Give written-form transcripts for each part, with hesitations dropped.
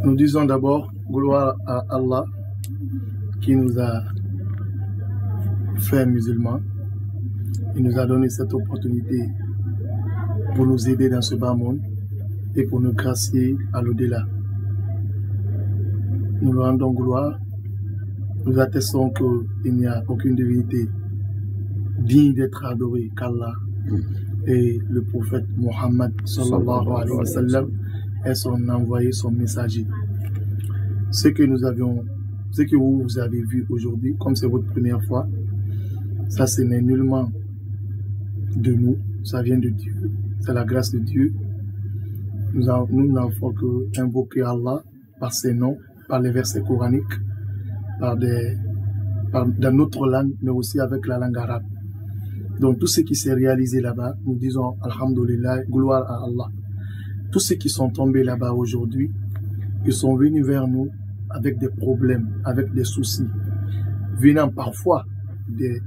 Nous disons d'abord gloire à Allah qui nous a fait musulmans. Il nous a donné cette opportunité pour nous aider dans ce bas monde et pour nous gracier à l'au-delà. Nous lui rendons gloire. Nous attestons qu'il n'y a aucune divinité digne d'être adorée qu'Allah et le prophète Mohammed sallallahu alayhi wa sallam est son envoyé, son messager. Ce que vous avez vu aujourd'hui, comme c'est votre première fois, ça ce n'est nullement de nous, ça vient de Dieu, c'est la grâce de Dieu. Nous n'avons qu'invoquer Allah par ses noms, par les versets coraniques, dans notre langue, mais aussi avec la langue arabe. Donc tout ce qui s'est réalisé là-bas, nous disons Alhamdulillah, gloire à Allah. Tous ceux qui sont tombés là-bas aujourd'hui, ils sont venus vers nous avec des problèmes, avec des soucis, venant parfois de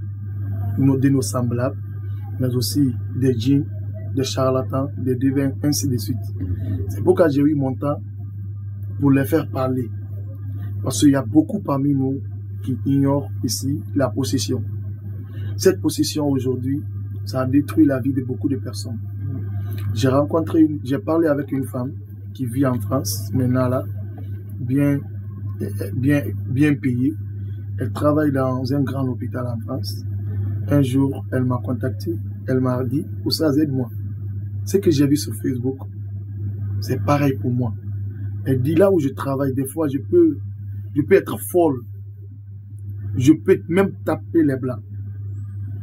nos semblables, mais aussi des djinns, des charlatans, des devins, ainsi de suite. C'est pourquoi j'ai eu mon temps pour les faire parler. Parce qu'il y a beaucoup parmi nous qui ignorent ici la possession. Cette possession aujourd'hui, ça a détruit la vie de beaucoup de personnes. J'ai parlé avec une femme qui vit en France, maintenant là, bien payée. Elle travaille dans un grand hôpital en France. Un jour, elle m'a contacté, elle m'a dit, Oussaz, aide-moi. Ce que j'ai vu sur Facebook, c'est pareil pour moi. Elle dit, là où je travaille, des fois, je peux être folle. Je peux même taper les blancs.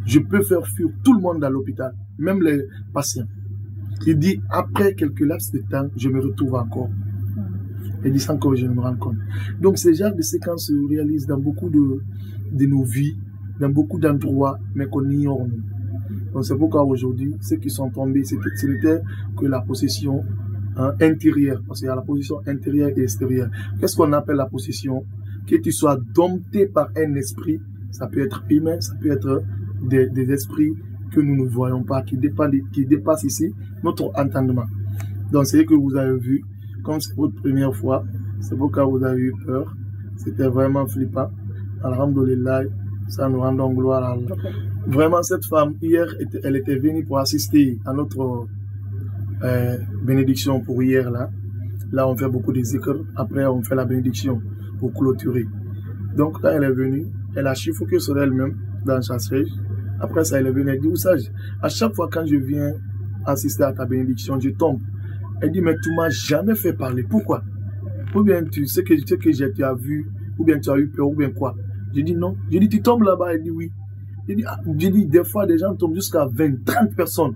Je peux faire fuir tout le monde dans l'hôpital, même les patients. Il dit, après quelques laps de temps, je me retrouve encore. Il dit, sans que je me rende compte. Donc, ces genres de séquences se réalisent dans beaucoup de nos vies, dans beaucoup d'endroits, mais qu'on ignore nous. Donc, c'est pourquoi aujourd'hui, ceux qui sont tombés, ce n'était que la possession intérieure. Parce qu'il y a la possession intérieure et extérieure. Qu'est-ce qu'on appelle la possession? Que tu sois dompté par un esprit, ça peut être humain, ça peut être des esprits que nous ne voyons pas, qui dépassent ici notre entendement. Donc c'est ce que vous avez vu, comme c'est votre première fois, c'est pourquoi vous avez eu peur. C'était vraiment flippant. Alhamdulillah, ça nous rend gloire à Allah. Vraiment, cette femme, hier, elle était venue pour assister à notre bénédiction pour hier là. Là, on fait beaucoup de zikr. Après, on fait la bénédiction pour clôturer. Donc, quand elle est venue, elle a chiffré sur elle-même dans sa chaise. Après ça, elle est venue, elle dit, Oussaz, à chaque fois quand je viens assister à ta bénédiction, je tombe. Elle dit, mais tu m'as jamais fait parler. Pourquoi? Ou bien tu sais que tu as vu, ou bien tu as eu peur, ou bien quoi? Je dis non. Je dis, tu tombes là-bas? Elle dit oui. Je dis, des fois, des gens tombent jusqu'à 20, 30 personnes.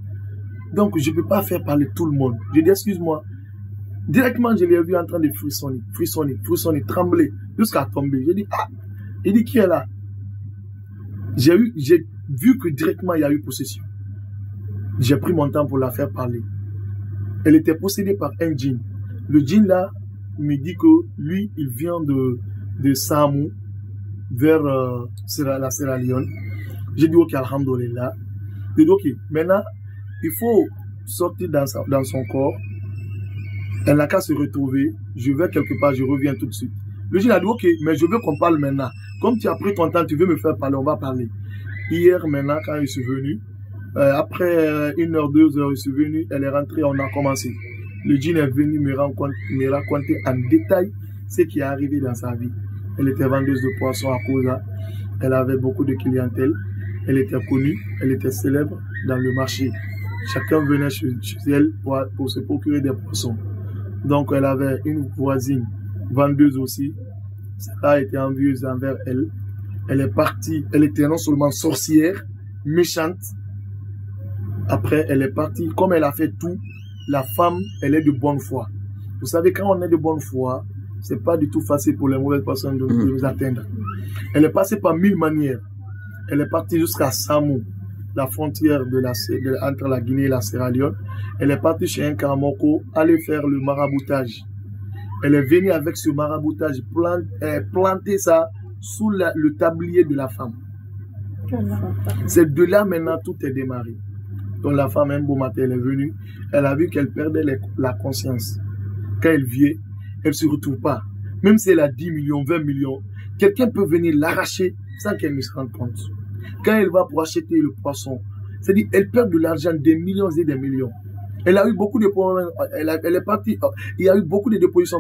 Donc, je ne peux pas faire parler tout le monde. Je dis, excuse-moi. Directement, je l'ai vu en train de frissonner, trembler, jusqu'à tomber. Je dis, ah! Il dit, qui est là? J'ai vu que directement, il y a eu possession. J'ai pris mon temps pour la faire parler. Elle était possédée par un djinn. Le djinn là me dit que lui, il vient de Samou vers la Sierra Leone. J'ai dit ok, alhamdulillah. J'ai dit ok, maintenant, il faut sortir dans son corps. Elle n'a qu'à se retrouver. Je vais quelque part, je reviens tout de suite. Le djinn a dit ok, mais je veux qu'on parle maintenant. Comme tu as pris ton temps, tu veux me faire parler, on va parler. Hier, maintenant, quand je suis venu, après 1 heure, 2 heures, je suis venu, elle est rentrée, on a commencé. Le djinn est venu me raconter en détail ce qui est arrivé dans sa vie. Elle était vendeuse de poissons à Koza. Elle avait beaucoup de clientèle. Elle était connue, elle était célèbre dans le marché. Chacun venait chez elle pour se procurer des poissons. Donc, elle avait une voisine vendeuse aussi. Celle-là était envieuse envers elle. Elle est partie, elle était non seulement sorcière, méchante. Après, elle est partie, comme elle a fait tout, la femme, elle est de bonne foi. Vous savez, quand on est de bonne foi, c'est pas du tout facile pour les mauvaises personnes de nous atteindre. Elle est passée par 1000 manières. Elle est partie jusqu'à Samou, la frontière entre la Guinée et la Sierra Leone. Elle est partie chez un Karamoko, aller faire le maraboutage. Elle est venue avec ce maraboutage, planter ça sous le tablier de la femme. C'est de là maintenant tout est démarré. Donc la femme, un beau matin, elle est venue, elle a vu qu'elle perdait la conscience. Quand elle vient, elle ne se retrouve pas. Même si elle a 10 millions, 20 millions, quelqu'un peut venir l'arracher sans qu'elle ne se rende compte. Quand elle va pour acheter le poisson, c'est-à-dire elle perd de l'argent, des millions et des millions. Elle a eu beaucoup de problèmes, elle est partie, il y a eu beaucoup de dépositions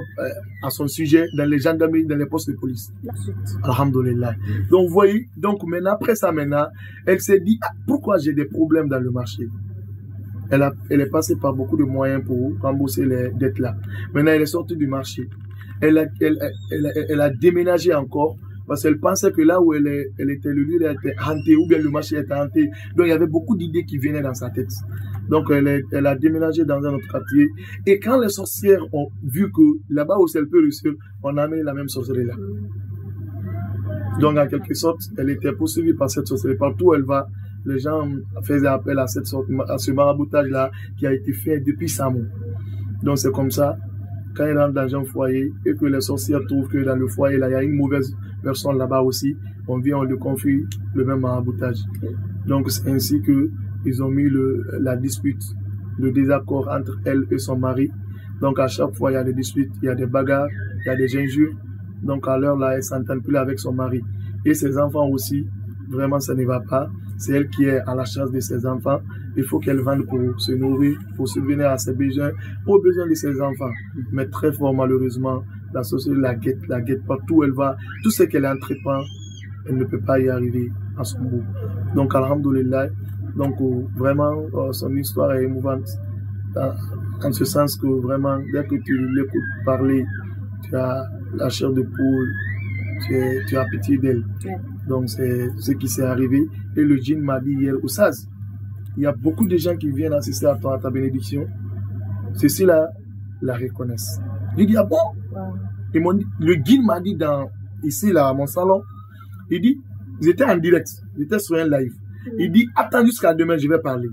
à son sujet dans les gendarmeries, dans les postes de police. Alhamdulillah. Donc vous voyez, donc maintenant, après ça maintenant, elle s'est dit, pourquoi j'ai des problèmes dans le marché? Elle est passée par beaucoup de moyens pour rembourser les dettes là. Maintenant, elle est sortie du marché. Elle a déménagé encore parce qu'elle pensait que là où elle était, le lieu était hanté ou bien le marché était hanté. Donc, il y avait beaucoup d'idées qui venaient dans sa tête. Donc, elle a déménagé dans un autre quartier. Et quand les sorcières ont vu que là-bas où elle peut réussir, on a amené la même sorcellerie là. Donc, en quelque sorte, elle était poursuivie par cette sorcellerie. Partout où elle va, les gens faisaient appel à ce maraboutage-là qui a été fait depuis Samo. Donc, c'est comme ça, quand elle rentre dans un foyer et que les sorcières trouvent que dans le foyer, là, il y a une mauvaise personne là-bas aussi, on vient, on lui confie le même maraboutage. Donc, c'est ainsi qu'ils ont mis la dispute, le désaccord entre elle et son mari. Donc, à chaque fois, il y a des disputes, il y a des bagarres, il y a des injures. Donc, à l'heure là, elle ne s'entend plus avec son mari. Et ses enfants aussi, vraiment, ça ne va pas. C'est elle qui est à la charge de ses enfants. Il faut qu'elle vende pour se nourrir, pour subvenir à ses besoins, aux besoins de ses enfants. Mais très fort, malheureusement, la société la guette partout où elle va. Tout ce qu'elle entreprend, elle ne peut pas y arriver à son bout. Donc, alhamdoulilah, donc vraiment, son histoire est émouvante. En ce sens que vraiment, dès que tu l'écoutes parler, tu as la chair de poule, tu as pitié d'elle. Ouais. Donc c'est ce qui s'est arrivé. Et le djinn m'a dit hier, Oussaz, il y a beaucoup de gens qui viennent assister à ta bénédiction. Ceux-là la reconnaissent. J'ai dit, ah bon? Wow. Ils m'ont dit, le djinn m'a dit ici là, à mon salon, il dit, ils étaient en direct, ils étaient sur un live. Il dit, attends jusqu'à demain, je vais parler.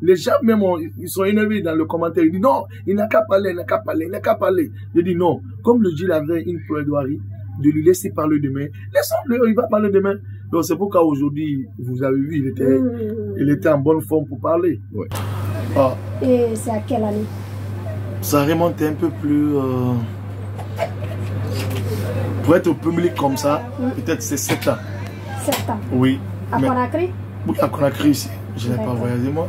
Les gens même, ils sont énervés dans le commentaire. Ils disent, non, il n'a qu'à parler, il n'a qu'à parler, il n'a qu'à parler. Je dis, non, comme le djinn avait une plaidoirie, de lui laisser parler demain. Laissons-le, il va parler demain. Donc c'est pourquoi aujourd'hui, vous avez vu, il était en bonne forme pour parler. Ouais. Ah. Et c'est à quelle année? Ça remonte un peu plus... Pour être au public comme ça, peut-être c'est 7 ans. 7 ans? Oui. À Conakry? Oui, à Conakry ici. Je n'ai pas voyagé moi.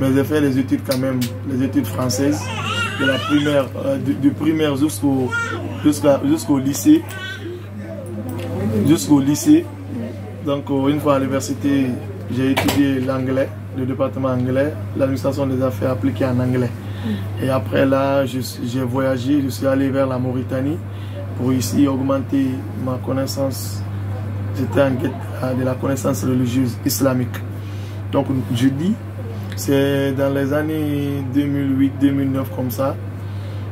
Mais j'ai fait les études quand même, les études françaises. De la primaire, du primaire jusqu'au lycée. Jusqu'au lycée. Donc, une fois à l'université, j'ai étudié l'anglais, le département anglais, l'administration des affaires appliquées en anglais. Et après là, j'ai voyagé, je suis allé vers la Mauritanie pour ici augmenter ma connaissance. J'étais en quête de la connaissance religieuse islamique. Donc, je dis, c'est dans les années 2008-2009 comme ça,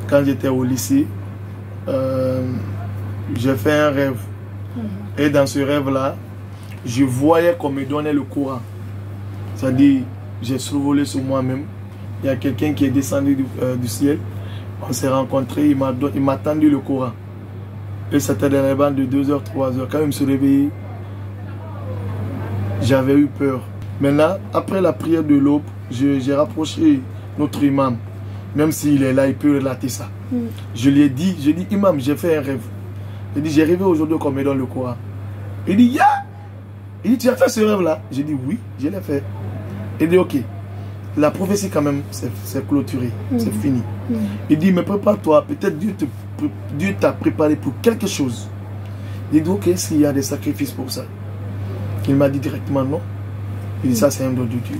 quand j'étais au lycée, j'ai fait un rêve. Et dans ce rêve-là, je voyais qu'on me donnait le Coran. C'est-à-dire, j'ai survolé sur moi-même. Il y a quelqu'un qui est descendu du ciel. On s'est rencontrés, il m'a tendu le Coran. Et c'était dans les bandes de 2h, 3h. Quand je me suis réveillé, j'avais eu peur. Maintenant, après la prière de l'aube, j'ai rapproché notre imam. Même s'il est là, il peut relater ça. Je lui ai dit, imam, j'ai fait un rêve. Il dit, j'ai rêvé aujourd'hui qu'on me donne le Coran. Il dit, ya! Il dit, tu as fait ce rêve-là? J'ai dit, oui, je l'ai fait. Il dit, ok. La prophétie quand même, c'est clôturé, c'est fini. Il dit, mais prépare-toi, peut-être Dieu t'a préparé pour quelque chose. Il dit, ok, s'il y a des sacrifices pour ça. Il m'a dit directement non. Il dit, ça c'est un don de Dieu.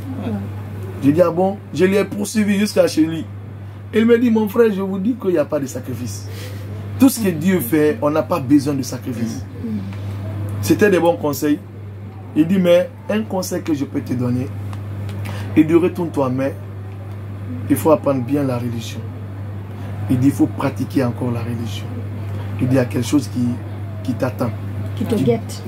J'ai dit, ah bon? Je l'ai poursuivi jusqu'à chez lui. Il me dit, mon frère, je vous dis qu'il n'y a pas de sacrifice. Tout ce que Dieu fait, on n'a pas besoin de sacrifice. C'était des bons conseils. Il dit, mais un conseil que je peux te donner, il dit, retourne-toi, mais il faut apprendre bien la religion. Il dit, il faut pratiquer encore la religion. Il dit, il y a quelque chose qui t'attend. Qui te guette.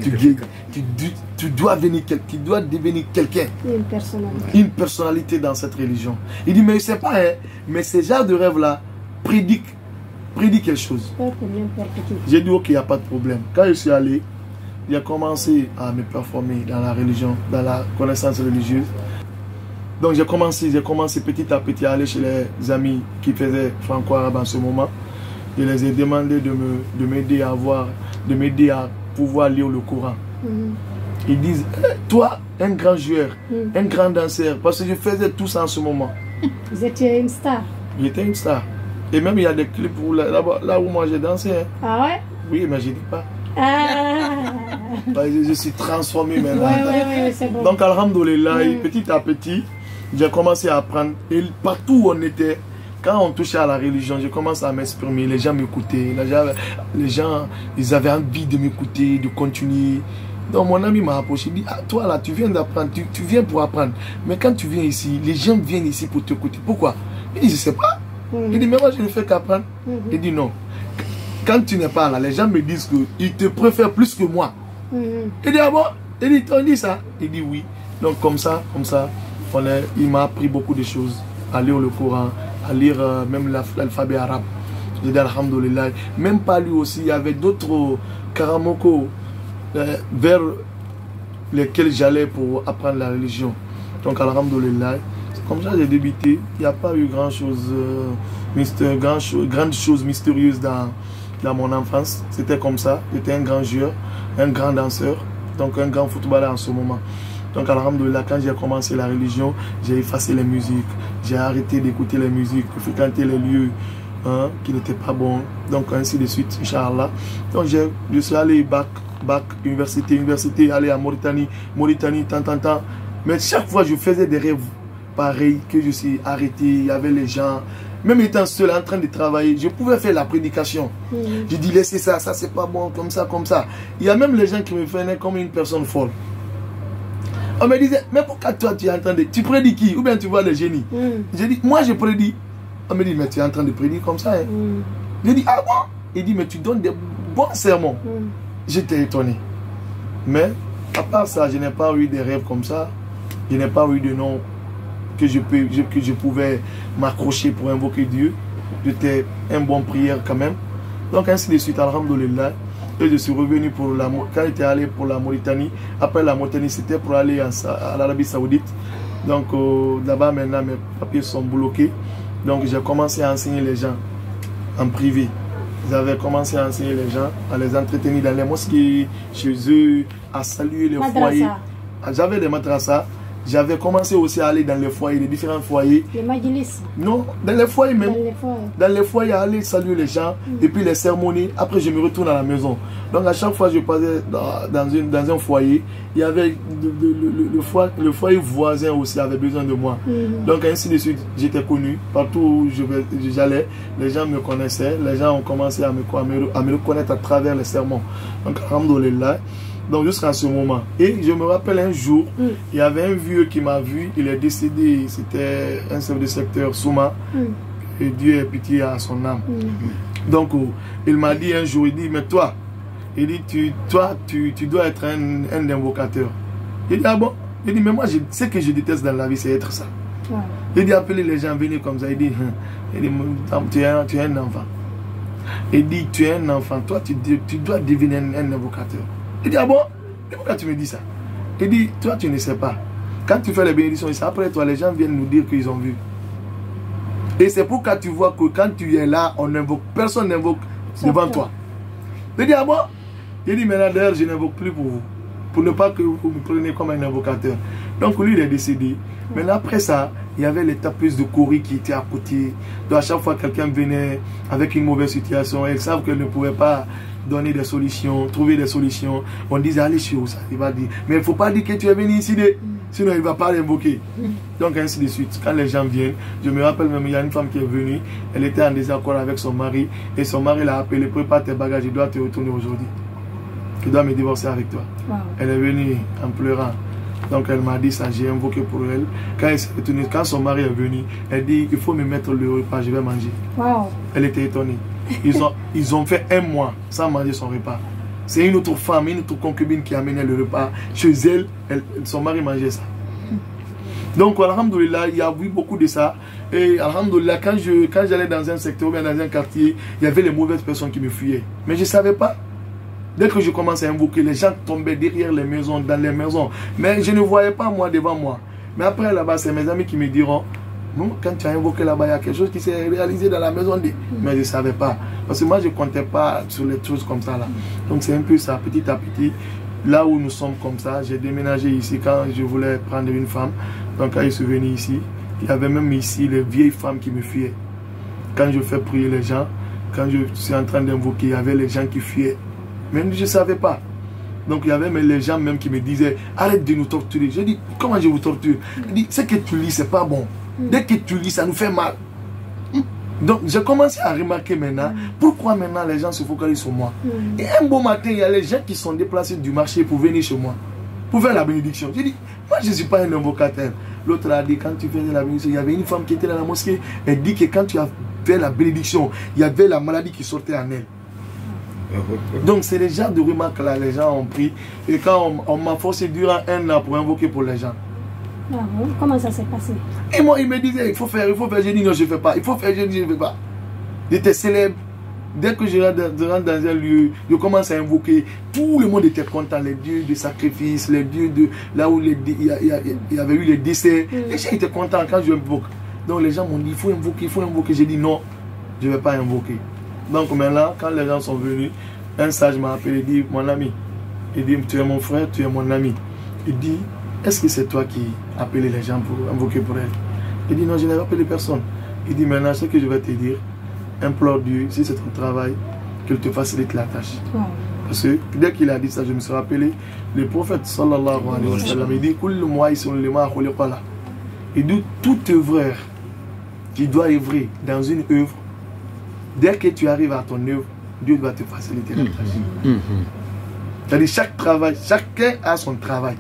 Tu dois devenir quelqu'un. Une personnalité. Une personnalité dans cette religion. Il dit, mais je ne sais pas, hein, mais ce genre de rêve-là prédit quelque chose. J'ai dit, ok, il n'y a pas de problème. Quand je suis allé, j'ai commencé à me performer dans la religion, dans la connaissance religieuse. Donc j'ai commencé petit à petit à aller chez les amis qui faisaient franco-arabe en ce moment. Je les ai demandé de m'aider à pouvoir lire le Coran. Ils disent, toi, un grand joueur, un grand danseur, parce que je faisais tout ça en ce moment. Vous étiez une star. J'étais une star. Et même il y a des clips où, là où moi j'ai dansé. Hein. Ah ouais? Oui, mais je ne dis pas. Ah. Je suis transformé maintenant. Oui, c'est bon. Donc, alhamdoulilah, petit à petit, j'ai commencé à apprendre. Et partout où on était, quand on touchait à la religion, j'ai commencé à m'exprimer. Les gens m'écoutaient. Les gens, ils avaient envie de m'écouter, de continuer. Donc, mon ami m'a approché. Il dit, ah, toi là, tu viens d'apprendre. Tu viens pour apprendre. Mais quand tu viens ici, les gens viennent ici pour t'écouter. Pourquoi? Il dit, je ne sais pas. Il dit, mais moi, je ne fais qu'apprendre. Il dit, non. Quand tu n'es pas là, les gens me disent qu'ils te préfèrent plus que moi. Il dit, ah bon? Il dit, on dit ça? Il dit, oui. Donc, comme ça, il m'a appris beaucoup de choses. À lire le Coran, à lire même l'alphabet arabe. Je dis, alhamdoulilah. Même pas lui aussi, il y avait d'autres karamoko vers lesquels j'allais pour apprendre la religion. Donc, alhamdoulilah. C'est comme ça que j'ai débuté. Il n'y a pas eu grand-chose, grande chose mystérieuse dans mon enfance. C'était comme ça. J'étais un grand joueur, un grand danseur, donc un grand footballeur en ce moment. Donc, alhamdoulilah, quand j'ai commencé la religion, j'ai effacé les musiques. J'ai arrêté d'écouter les musiques, de fréquenter les lieux qui n'étaient pas bons. Donc, ainsi de suite, Inch'Allah. Donc, je suis allé bac, université, aller à Mauritanie, tant. Mais chaque fois, je faisais des rêves pareils, que je suis arrêté, il y avait les gens. Même étant seul en train de travailler, je pouvais faire la prédication. Je dis, laissez ça, ça c'est pas bon, comme ça. Il y a même les gens qui me prenaient comme une personne folle. On me disait, mais pourquoi toi tu es en train de... Tu prédis qui? Ou bien tu vois les génies? J'ai dit, moi je prédis. On me dit, mais tu es en train de prédire comme ça. Hein? J'ai dit, ah bon? Il dit, mais tu donnes des bons sermons. J'étais étonné. Mais, à part ça, je n'ai pas eu des rêves comme ça. Je n'ai pas eu de nom que je pouvais m'accrocher pour invoquer Dieu. J'étais un bon prière quand même. Donc ainsi de suite, alhamdoulilah. Et je suis revenu quand j'étais allé pour la Mauritanie. Après la Mauritanie, c'était pour aller à l'Arabie Saoudite. Donc là-bas maintenant, mes papiers sont bloqués. Donc j'ai commencé à enseigner les gens en privé. J'avais commencé à enseigner les gens, à les entretenir dans les mosquées, chez eux, à saluer les foyers. J'avais des madrasas. J'avais commencé aussi à aller dans les foyers, les différents foyers. Les majlis? Non, dans les foyers même. Dans les foyers, aller saluer les gens. Et puis les cérémonies. Après, je me retourne à la maison. Donc, à chaque fois que je passais dans un foyer, il y avait le foyer voisin aussi avait besoin de moi. Donc, ainsi de suite, j'étais connu. Partout où j'allais, les gens me connaissaient. Les gens ont commencé à me reconnaître à travers les sermons. Donc, alhamdoulilah. Donc jusqu'à ce moment. Et je me rappelle un jour, il y avait un vieux qui m'a vu, il est décédé, c'était un chef de secteur, Souma, et Dieu ait pitié à son âme. Donc il m'a dit un jour, il dit, mais toi, il dit, tu dois être un invocateur. Il dit, ah bon? Il dit, mais moi, ce que je déteste dans la vie, c'est être ça. Il dit, appeler les gens, venir comme ça, il dit, tu es un enfant. Il dit, tu es un enfant, toi, tu dois devenir un invocateur. Il dit, ah bon? Et pourquoi tu me dis ça? Il dit, toi tu ne sais pas. Quand tu fais les bénédictions, après toi, les gens viennent nous dire qu'ils ont vu. Et c'est pourquoi tu vois que quand tu es là, personne n'invoque devant toi. Il dit, ah bon? Il dit, maintenant d'ailleurs, je n'invoque plus pour vous. Pour ne pas que vous me preniez comme un invocateur. Donc lui, il est décédé. Mais après ça, il y avait les tapeuses de Corée qui étaient à côté. Donc à chaque fois que quelqu'un venait avec une mauvaise situation, elles savent qu'elles ne pouvaient pas donner des solutions, trouver des solutions. On disait, allez chez vous, ça. Il va dire, mais il ne faut pas dire que tu es venu ici, sinon il ne va pas l'invoquer. Donc ainsi de suite. Quand les gens viennent, je me rappelle même, il y a une femme qui est venue, elle était en désaccord avec son mari, et son mari l'a appelé, prépare tes bagages, je dois te retourner aujourd'hui. Je dois me divorcer avec toi. Elle est venue en pleurant. Donc elle m'a dit ça, j'ai invoqué pour elle. Quand son mari est venu, elle dit, il faut me mettre le repas, je vais manger. Elle était étonnée. Ils ont fait un mois sans manger son repas. C'est une autre femme, une autre concubine qui amenait le repas. Chez elle, son mari mangeait ça. Donc, alhamdoulilah, il y a eu beaucoup de ça. Et alhamdoulilah, quand j'allais dans un secteur ou bien dans un quartier, il y avait les mauvaises personnes qui me fuyaient. Mais je ne savais pas. Dès que je commençais à invoquer, les gens tombaient derrière les maisons, dans les maisons. Mais je ne voyais pas moi devant moi. Mais après là-bas, c'est mes amis qui me diront, Non, quand tu as invoqué là-bas, il y a quelque chose qui s'est réalisé dans la maison. Mais je ne savais pas. Parce que moi, je ne comptais pas sur les choses comme ça. Là. Donc c'est un peu ça, petit à petit. Là où nous sommes comme ça, j'ai déménagé ici quand je voulais prendre une femme. Donc quand je suis venu ici, il y avait même ici les vieilles femmes qui me fuyaient. Quand je fais prier les gens, quand je suis en train d'invoquer, il y avait les gens qui fuyaient. Même je ne savais pas. Donc il y avait les gens même qui me disaient arrête de nous torturer. Je dis comment je vous torture? Il dit ce que tu lis, c'est pas bon. Dès que tu lis, ça nous fait mal. Donc j'ai commencé à remarquer maintenant pourquoi maintenant les gens se focalisent sur moi. Et un beau matin, il y a les gens qui sont déplacés du marché pour venir chez moi, pour faire la bénédiction. J'ai dit, moi je ne suis pas un invocateur. L'autre a dit, quand tu faisais la bénédiction, il y avait une femme qui était dans la mosquée, elle dit que quand tu as fait la bénédiction, il y avait la maladie qui sortait en elle. Donc c'est les genres de remarques là, les gens ont pris. Et quand on m'a forcé durant 1 an pour invoquer pour les gens. Ah bon? Comment ça s'est passé? Et moi, il me disait, il faut faire. J'ai dit non, je ne fais pas. Il faut faire, j'ai dit je ne fais pas. J'étais célèbre. Dès que je rentre dans un lieu, je commence à invoquer. Tout le monde était content. Les dieux de sacrifice, les dieux de là où il y avait eu les décès. Les gens étaient contents quand je invoque. Donc les gens m'ont dit, il faut invoquer, il faut invoquer. J'ai dit non, je ne vais pas invoquer. Donc maintenant, quand les gens sont venus, un sage m'a appelé, il dit, mon ami. Il dit, tu es mon frère, tu es mon ami. Il dit, est-ce que c'est toi qui as appelé les gens pour invoquer pour elle? Il dit, non, je n'ai pas appelé personne. Il dit, maintenant, ce que je vais te dire, implore Dieu, si c'est ton travail, qu'il te facilite la tâche. Parce que dès qu'il a dit ça, je me suis rappelé, le prophète sallallahu alayhi wa sallam, il dit, il dit, tout œuvreur qui doit œuvrer dans une œuvre, dès que tu arrives à ton œuvre, Dieu va te faciliter la tâche. C'est-à-dire, chaque travail, chacun a son travail.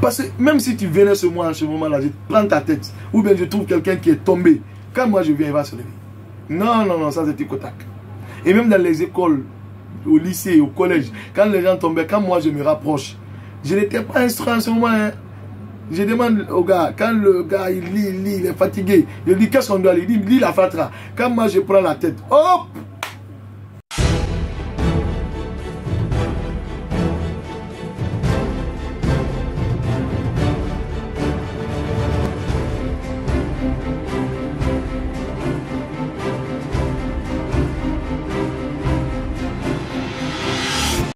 Parce que même si tu venais ce mois, en ce moment-là, je prends ta tête, ou bien je trouve quelqu'un qui est tombé, quand moi je viens, il va se lever. Non, non, non, ça c'est ticotac. Et même dans les écoles, au lycée, au collège, quand les gens tombaient, quand moi je me rapproche, je n'étais pas instruit en ce moment. Hein. Je demande au gars, quand le gars il lit, il est fatigué, je dis qu'est-ce qu'on doit lire? Il dit, lis la fatra. Quand moi je prends la tête, hop,